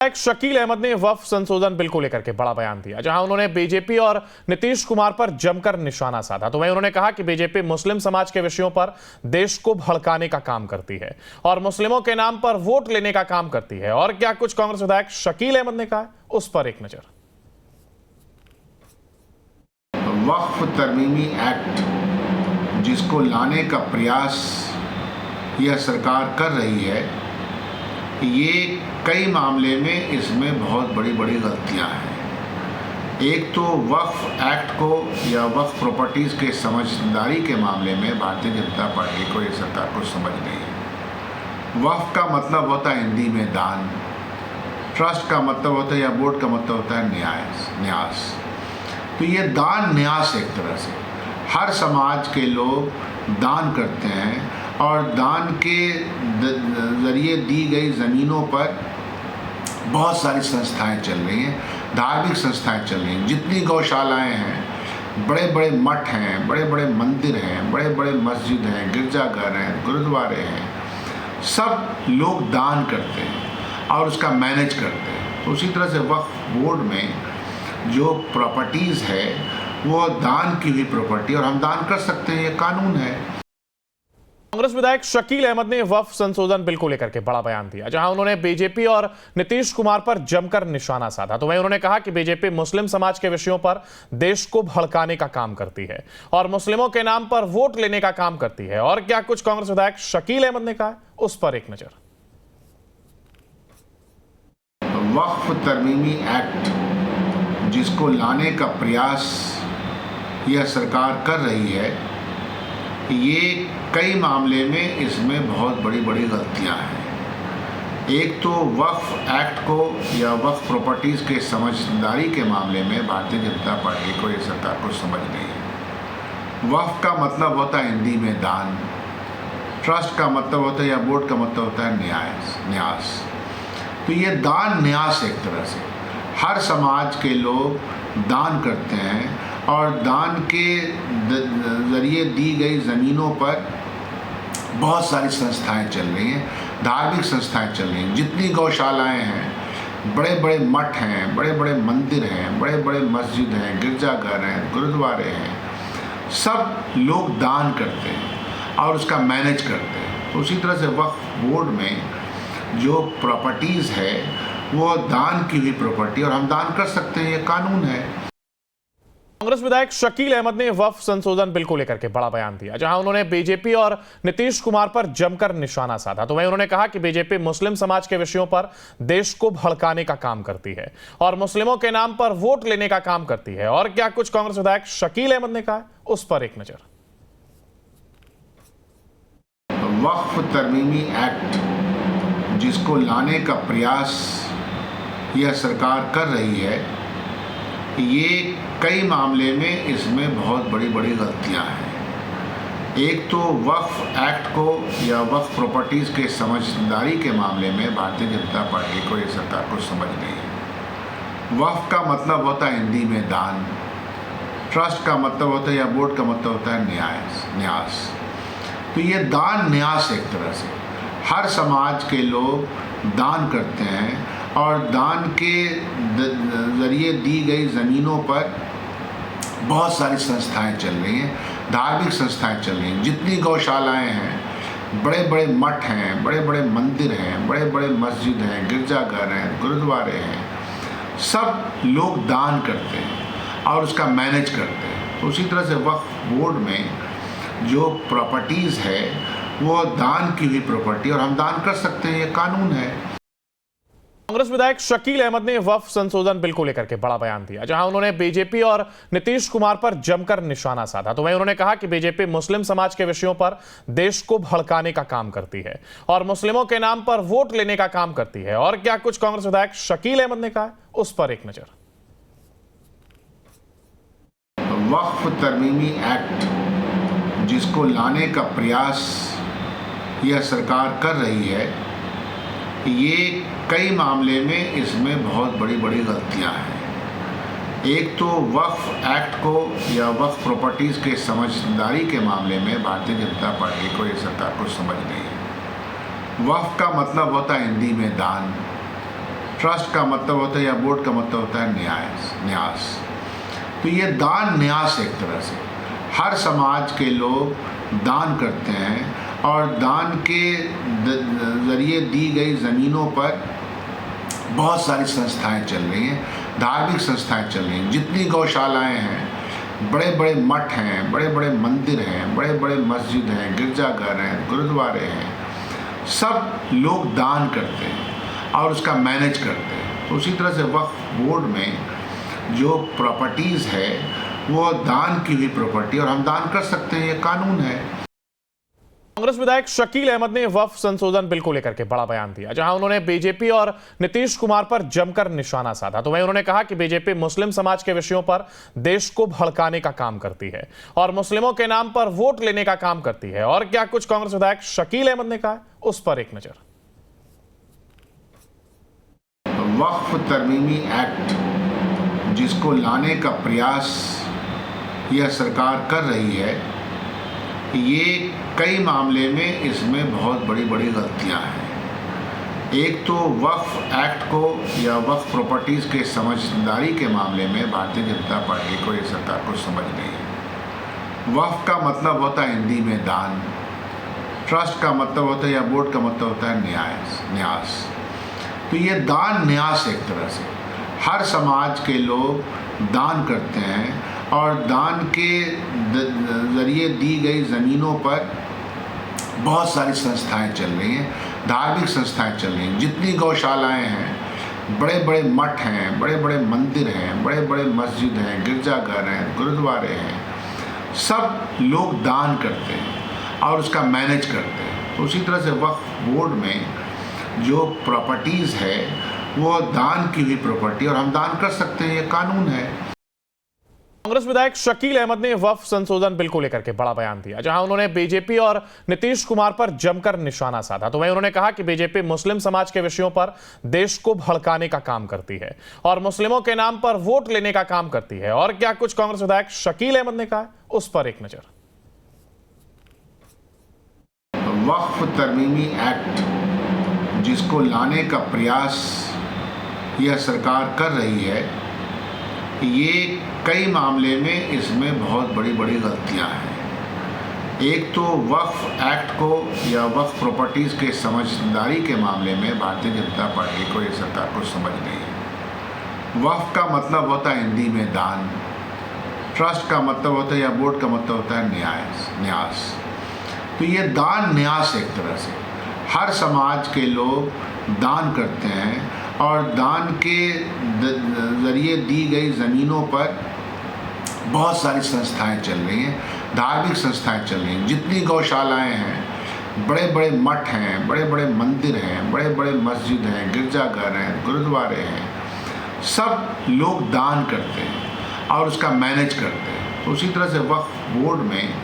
एक शकील अहमद ने वक्फ संशोधन बिल को लेकर के बड़ा बयान दिया, जहां उन्होंने बीजेपी और नीतीश कुमार पर जमकर निशाना साधा। तो वहीं उन्होंने कहा कि बीजेपी मुस्लिम समाज के विषयों पर देश को भड़काने का काम करती है और मुस्लिमों के नाम पर वोट लेने का काम करती है। और क्या कुछ कांग्रेस विधायक शकील अहमद ने कहा, उस पर एक नजर। वक्फ तरमीमी एक्ट जिसको लाने का प्रयास यह सरकार कर रही है, ये कई मामले में इसमें बहुत बड़ी गलतियां हैं। एक तो वक्फ एक्ट को या वक्फ प्रॉपर्टीज़ के समझदारी के मामले में भारतीय जनता पार्टी को, ये सरकार को समझ नहीं है। वक्फ का मतलब होता है हिंदी में दान, ट्रस्ट का मतलब होता है या बोर्ड का मतलब होता है न्यास। तो ये दान न्यास एक तरह से हर समाज के लोग दान करते हैं और दान के ज़रिए दी गई ज़मीनों पर बहुत सारी संस्थाएं चल रही हैं, धार्मिक संस्थाएं चल रही हैं। जितनी गौशालाएं हैं, बड़े बड़े मठ हैं, बड़े बड़े मंदिर हैं, बड़े बड़े मस्जिद हैं, गिरजाघर हैं, गुरुद्वारे हैं, सब लोग दान करते हैं और उसका मैनेज करते हैं। तो उसी तरह से वक्फ बोर्ड में जो प्रॉपर्टीज़ है वो दान की हुई प्रॉपर्टी, और हम दान कर सकते हैं, ये कानून है। कांग्रेस विधायक शकील अहमद ने वक्फ संशोधन बिल को लेकर के बड़ा बयान दिया, जहां उन्होंने बीजेपी और नीतीश कुमार पर जमकर निशाना साधा। तो वहीं उन्होंने कहा कि बीजेपी मुस्लिम समाज के विषयों पर देश को भड़काने का काम करती है और मुस्लिमों के नाम पर वोट लेने का काम करती है। और क्या कुछ कांग्रेस विधायक शकील अहमद ने कहा, उस पर एक नजर। वक्फ तरमीमी एक्ट जिसको लाने का प्रयास यह सरकार कर रही है, ये कई मामले में इसमें बहुत बड़ी गलतियां हैं। एक तो वक्फ एक्ट को या वक्फ प्रॉपर्टीज़ के समझदारी के मामले में भारतीय जनता पार्टी को, ये सरकार को समझ नहीं है। वक्फ का मतलब होता है हिंदी में दान, ट्रस्ट का मतलब होता है या बोर्ड का मतलब होता है न्यास। तो ये दान न्यास एक तरह से हर समाज के लोग दान करते हैं और दान के ज़रिए दी गई ज़मीनों पर बहुत सारी संस्थाएं चल रही हैं, धार्मिक संस्थाएं चल रही हैं। जितनी गौशालाएं हैं, बड़े बड़े मठ हैं, बड़े बड़े मंदिर हैं, बड़े बड़े मस्जिद हैं, गिरजाघर हैं, गुरुद्वारे हैं, सब लोग दान करते हैं और उसका मैनेज करते हैं। तो उसी तरह से वक्फ बोर्ड में जो प्रॉपर्टीज़ है वो दान की हुई प्रॉपर्टी, और हम दान कर सकते हैं, ये कानून है। कांग्रेस विधायक शकील अहमद ने वक्फ संशोधन बिल को लेकर के बड़ा बयान दिया, जहां उन्होंने बीजेपी और नीतीश कुमार पर जमकर निशाना साधा। तो वहीं उन्होंने कहा कि बीजेपी मुस्लिम समाज के विषयों पर देश को भड़काने का काम करती है और मुस्लिमों के नाम पर वोट लेने का काम करती है। और क्या कुछ कांग्रेस विधायक शकील अहमद ने कहा, उस पर एक नजर। वक्फ तरमीमी एक्ट जिसको लाने का प्रयास यह सरकार कर रही है, ये कई मामले में इसमें बहुत बड़ी गलतियां हैं। एक तो वक्फ एक्ट को या वक्फ प्रॉपर्टीज़ के समझदारी के मामले में भारतीय जनता पार्टी को, ये सरकार को समझ नहीं है। वक्फ का मतलब होता है हिंदी में दान, ट्रस्ट का मतलब होता है या बोर्ड का मतलब होता है न्यास। तो ये दान न्यास एक तरह से हर समाज के लोग दान करते हैं और दान के ज़रिए दी गई ज़मीनों पर बहुत सारी संस्थाएं चल रही हैं, धार्मिक संस्थाएं चल रही हैं। जितनी गौशालाएं हैं, बड़े बड़े मठ हैं, बड़े बड़े मंदिर हैं, बड़े बड़े मस्जिद हैं, गिरजाघर हैं, गुरुद्वारे हैं, सब लोग दान करते हैं और उसका मैनेज करते हैं। तो उसी तरह से वक्फ बोर्ड में जो प्रॉपर्टीज़ है वो दान की हुई प्रॉपर्टी, और हम दान कर सकते हैं, ये कानून है। कांग्रेस विधायक शकील अहमद ने वक्फ संशोधन बिल को लेकर के बड़ा बयान दिया, जहां उन्होंने बीजेपी और नीतीश कुमार पर जमकर निशाना साधा। तो वहीं उन्होंने कहा कि बीजेपी मुस्लिम समाज के विषयों पर देश को भड़काने का काम करती है और मुस्लिमों के नाम पर वोट लेने का काम करती है। और क्या कुछ कांग्रेस विधायक शकील अहमद ने कहा, उस पर एक नजर। वक्फ तरमीमी एक्ट जिसको लाने का प्रयास यह सरकार कर रही है, ये कई मामले में इसमें बहुत बड़ी गलतियां हैं। एक तो वक्फ एक्ट को या वक्फ प्रॉपर्टीज़ के समझदारी के मामले में भारतीय जनता पार्टी को, ये सरकार को समझ नहीं है। वक्फ का मतलब होता है हिंदी में दान, ट्रस्ट का मतलब होता है या बोर्ड का मतलब होता है न्यास। तो ये दान न्यास एक तरह से हर समाज के लोग दान करते हैं और दान के ज़रिए दी गई ज़मीनों पर बहुत सारी संस्थाएं चल रही हैं, धार्मिक संस्थाएं चल रही हैं। जितनी गौशालाएं हैं, बड़े बड़े मठ हैं, बड़े बड़े मंदिर हैं, बड़े बड़े मस्जिद हैं, गिरजाघर हैं, गुरुद्वारे हैं, सब लोग दान करते हैं और उसका मैनेज करते हैं। तो उसी तरह से वक्फ बोर्ड में जो प्रॉपर्टीज़ है वो दान की हुई प्रॉपर्टी और हम दान कर सकते हैं, ये कानून है। कांग्रेस विधायक शकील अहमद ने वक्फ संशोधन बिल को लेकर के बड़ा बयान दिया, जहां उन्होंने बीजेपी और नीतीश कुमार पर जमकर निशाना साधा। तो वहीं उन्होंने कहा कि बीजेपी मुस्लिम समाज के विषयों पर देश को भड़काने का काम करती है और मुस्लिमों के नाम पर वोट लेने का काम करती है। और क्या कुछ कांग्रेस विधायक शकील अहमद ने कहा, उस पर एक नजर। वक्फ तरमीमी एक्ट जिसको लाने का प्रयास यह सरकार कर रही है, ये कई मामले में इसमें बहुत बड़ी बड़ी गलतियां हैं। एक तो वक्फ एक्ट को या वक्फ प्रॉपर्टीज़ के समझदारी के मामले में भारतीय जनता पार्टी को, ये सरकार को समझ नहीं है। वक्फ का मतलब होता है हिंदी में दान, ट्रस्ट का मतलब होता है या बोर्ड का मतलब होता है न्यास। तो ये दान न्यास एक तरह से हर समाज के लोग दान करते हैं और दान के ज़रिए दी गई ज़मीनों पर बहुत सारी संस्थाएं चल रही हैं, धार्मिक संस्थाएं चल रही हैं। जितनी गौशालाएं हैं, बड़े बड़े मठ हैं, बड़े बड़े मंदिर हैं, बड़े बड़े मस्जिद हैं, गिरजाघर हैं, गुरुद्वारे हैं, सब लोग दान करते हैं और उसका मैनेज करते हैं। तो उसी तरह से वक्फ बोर्ड में जो प्रॉपर्टीज़ है वो दान की हुई प्रॉपर्टी और हम दान कर सकते हैं, ये कानून है। कांग्रेस विधायक शकील अहमद ने वक्फ संशोधन बिल को लेकर के बड़ा बयान दिया, जहां उन्होंने बीजेपी और नीतीश कुमार पर जमकर निशाना साधा। तो वहीं उन्होंने कहा कि बीजेपी मुस्लिम समाज के विषयों पर देश को भड़काने का काम करती है और मुस्लिमों के नाम पर वोट लेने का काम करती है। और क्या कुछ कांग्रेस विधायक शकील अहमद ने कहा, उस पर एक नजर। वक्फ तरमीमी एक्ट जिसको लाने का प्रयास यह सरकार कर रही है, ये कई मामले में इसमें बहुत बड़ी बड़ी गलतियां हैं। एक तो वक्फ एक्ट को या वक्फ प्रॉपर्टीज़ के समझदारी के मामले में भारतीय जनता पार्टी को, ये सरकार को समझ नहीं है। वक्फ का मतलब होता है हिंदी में दान, ट्रस्ट का मतलब होता है या बोर्ड का मतलब होता है न्यास। तो ये दान न्यास एक तरह से हर समाज के लोग दान करते हैं और दान के ज़रिए दी गई ज़मीनों पर बहुत सारी संस्थाएं चल रही हैं, धार्मिक संस्थाएं चल रही हैं। जितनी गौशालाएं हैं, बड़े बड़े मठ हैं, बड़े बड़े मंदिर हैं, बड़े बड़े मस्जिद हैं, गिरजाघर हैं, गुरुद्वारे हैं, सब लोग दान करते हैं और उसका मैनेज करते हैं। तो उसी तरह से वक्फ बोर्ड में